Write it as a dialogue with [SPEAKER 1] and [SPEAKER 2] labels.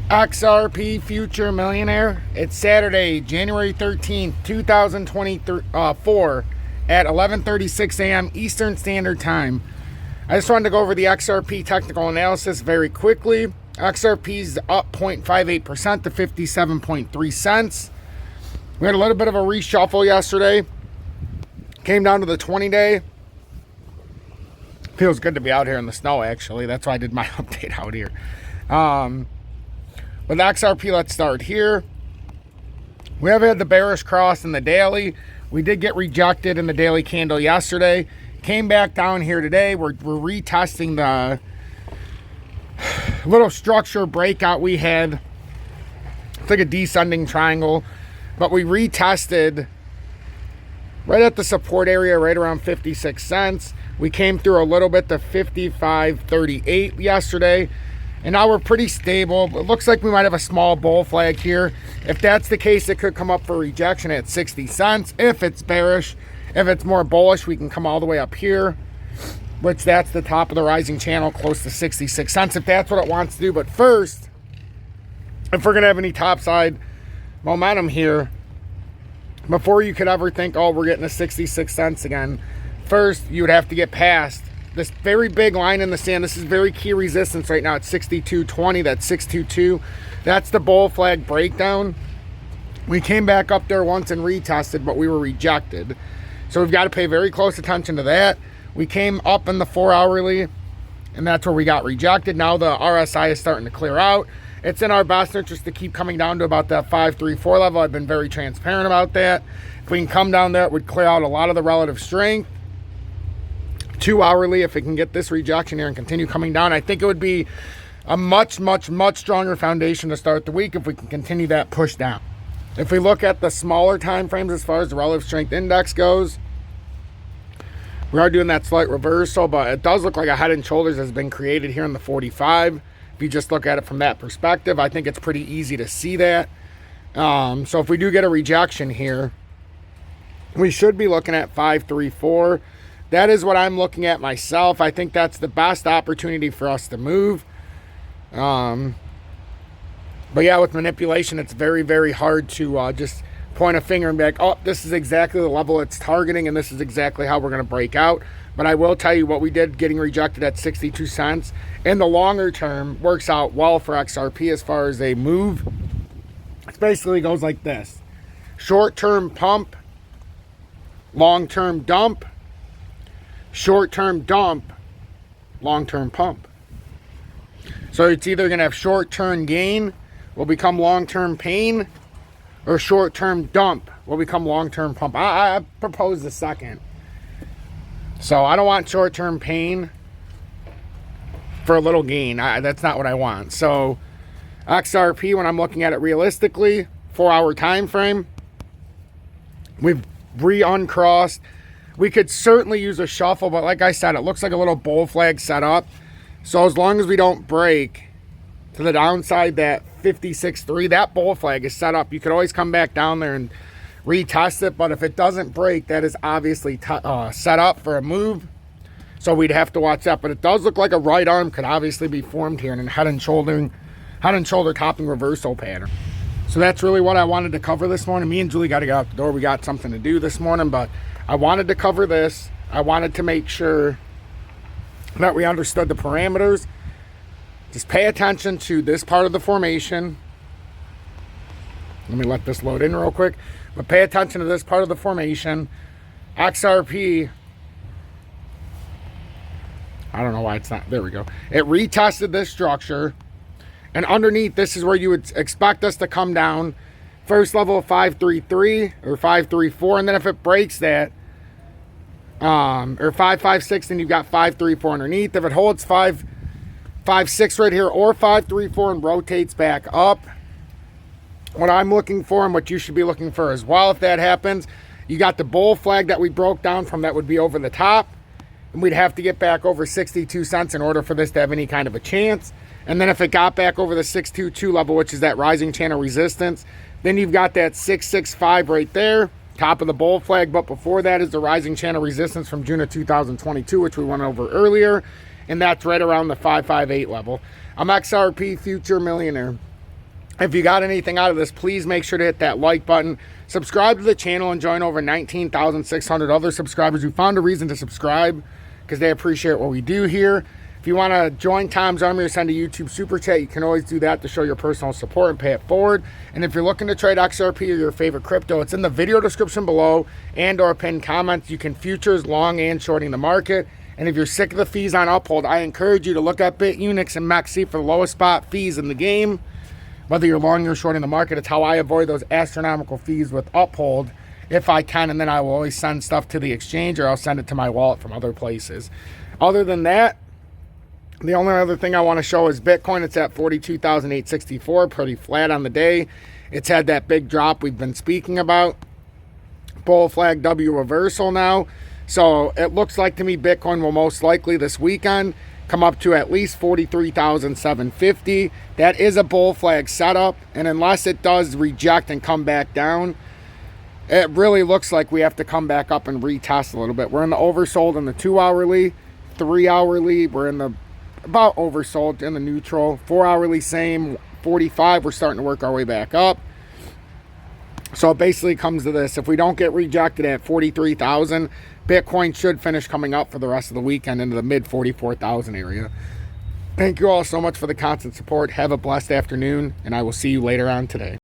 [SPEAKER 1] XRP Future Millionaire. It's Saturday, January 13th, 2024 at 11:36 a.m. Eastern Standard Time. I just wanted to go over the XRP technical analysis very quickly. XRP is up 0.58% to 57.3 cents. We had a little bit of a reshuffle yesterday. Came down to the 20-day. Feels good to be out here in the snow, actually. That's why I did my update out here. With XRP, let's start here. We have had the bearish cross in the daily. We did get rejected in the daily candle yesterday. Came back down here today. We're retesting the little structure breakout we had. It's like a descending triangle. But we retested right at the support area, right around 56 cents. We came through a little bit to 55.38 yesterday. And now we're pretty stable. It looks like we might have a small bull flag here. If that's the case, it could come up for rejection at 60 cents. If it's bearish, if it's more bullish, we can come all the way up here, which that's the top of the rising channel, close to 66 cents, if that's what it wants to do. But first, if we're going to have any topside momentum here, before you could ever think, oh, we're getting to 66 cents again, first, you would have to get past this very big line in the sand. This is very key resistance right now at 62.20. That's 622. That's the bull flag breakdown. We came back up there once and retested, but we were rejected. So we've got to pay very close attention to that. We came up in the 4-hourly, and that's where we got rejected. Now the RSI is starting to clear out. It's in our best interest to keep coming down to about that 534 level. I've been very transparent about that. If we can come down there, it would clear out a lot of the relative strength. 2-hourly, if it can get this rejection here and continue coming down, I think it would be a much stronger foundation to start the week if we can continue that push down. If we look at the smaller time frames as far as the relative strength index goes, we are doing that slight reversal, but it does look like a head and shoulders has been created here in the 45. If you just look at it from that perspective, I think it's pretty easy to see that. So if we do get a rejection here, we should be looking at 534. That is what I'm looking at myself. I think that's the best opportunity for us to move. But yeah, with manipulation, it's very hard to just point a finger and be like, oh, this is exactly the level it's targeting, and this is exactly how we're going to break out. But I will tell you what we did getting rejected at 62 cents in the longer term works out well for XRP as far as a move. It basically goes like this. Short-term pump, long-term dump, short-term dump, long-term pump. So it's either going to have short-term gain, will become long-term pain, or short-term dump will become long-term pump. I propose the second. So I don't want short-term pain for a little gain. That's not what I want. So XRP, when I'm looking at it realistically, 4-hour time frame, we've re-uncrossed. We could certainly use a shuffle, but like I said, it looks like a little bull flag set up. So as long as we don't break to the downside, that 56.3, that bull flag is set up. You could always come back down there and retest it, but if it doesn't break, that is obviously set up for a move. So we'd have to watch that. But it does look like a right arm could obviously be formed here in a head and shoulder topping reversal pattern. So that's really what I wanted to cover this morning. Me and Julie got to get out the door. We got something to do this morning, but I wanted to cover this. I wanted to make sure that we understood the parameters. Just pay attention to this part of the formation. Let me let this load in real quick. But pay attention to this part of the formation. XRP, I don't know why it's not, there we go. It retested this structure. And underneath, this is where you would expect us to come down. First level of 533 or 534. And then if it breaks that, or 556, then you've got 534 underneath. If it holds 556 right here or 534 and rotates back up, what I'm looking for and what you should be looking for as well, if that happens, you got the bull flag that we broke down from, that would be over the top, and we'd have to get back over 62 cents in order for this to have any kind of a chance. And then if it got back over the 622 level, which is that rising channel resistance, then you've got that 665 right there, top of the bull flag. But before that is the rising channel resistance from June of 2022, which we went over earlier, and that's right around the 558 level. I'm XRP Future Millionaire. If you got anything out of this, please make sure to hit that like button. Subscribe to the channel and join over 19,600 other subscribers who found a reason to subscribe because they appreciate what we do here. If you want to join Tom's Army or send a YouTube super chat, you can always do that to show your personal support and pay it forward. And if you're looking to trade XRP or your favorite crypto, it's in the video description below and or pinned comments. You can futures, long, and shorting the market. And if you're sick of the fees on Uphold, I encourage you to look at BITUNIX and MEXC for the lowest spot fees in the game. Whether you're long or short in the market, it's how I avoid those astronomical fees with Uphold if I can, and then I will always send stuff to the exchange or I'll send it to my wallet from other places. Other than that, the only other thing I want to show is Bitcoin. It's at 42,864, pretty flat on the day. It's had that big drop we've been speaking about. Bull flag W reversal now. So it looks like to me Bitcoin will most likely this weekend come up to at least 43,750. That is a bull flag setup, and unless it does reject and come back down, it really looks like we have to come back up and retest a little bit. We're in the oversold in the 2-hourly, 3-hourly, we're in the about oversold in the neutral, 4-hourly same, 45, we're starting to work our way back up. So it basically comes to this: if we don't get rejected at 43,000, Bitcoin should finish coming up for the rest of the weekend into the mid 44,000 area. Thank you all so much for the constant support. Have a blessed afternoon, and I will see you later on today.